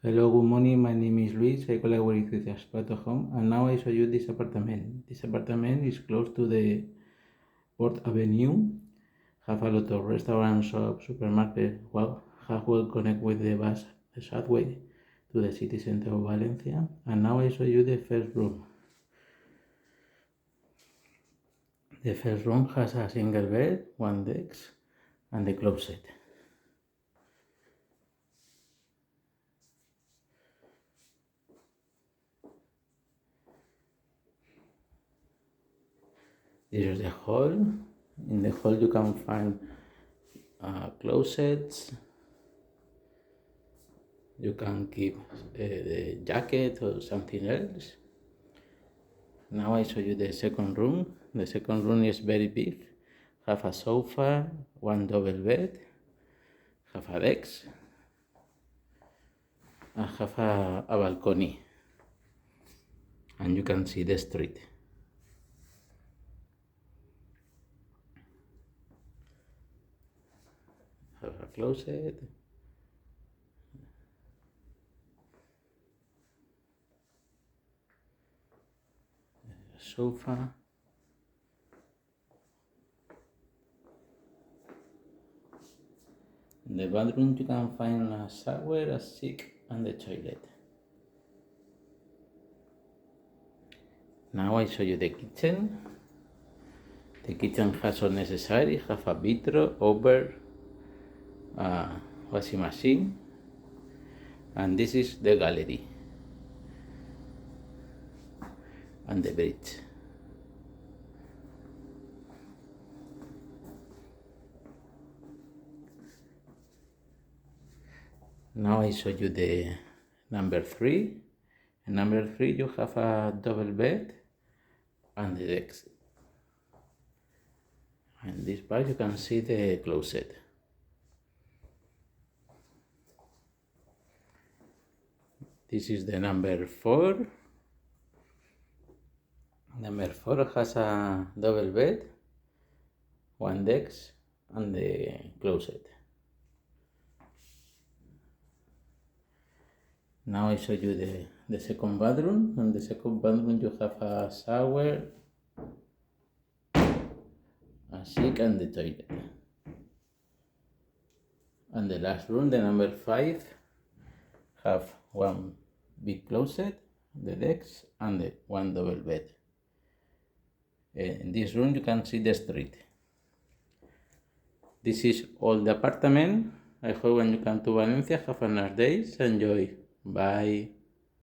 Hello, good morning. My name is Luis. I collaborate with Aspato Home, and now I show you this apartment. This apartment is close to the Port Avenue. Have a lot of restaurants, shops, supermarket. Well, have well connect with the bus, the subway, to the city center of Valencia. And now I show you the first room. The first room has a single bed, one desk, and the closet. This is the hall. In the hall you can find closets. You can keep the jacket or something else. Now I show you the second room. The second room is very big. Have a sofa, one double bed, have a desk, and have a balcony. And you can see the street. Have a closet. Sofa. In the bathroom you can find a shower, a sink, and the toilet. Now I show you the kitchen. The kitchen has all necessary. Have a vitro, oven, washing machine, and this is the gallery and the bridge. Now I show you the number 3. In number 3 you have a double bed and the desk. And this part you can see the closet. This is the number 4. Number 4 has a double bed, one desk, and the closet. Now I show you the second bathroom. In the second bathroom you have a shower, a sink, and the toilet. And the last room, the number 5, have one big closet, the desk, and one double bed. In this room you can see the street. This is all the apartment. I hope when you come to Valencia, have a nice day. Enjoy. Bye.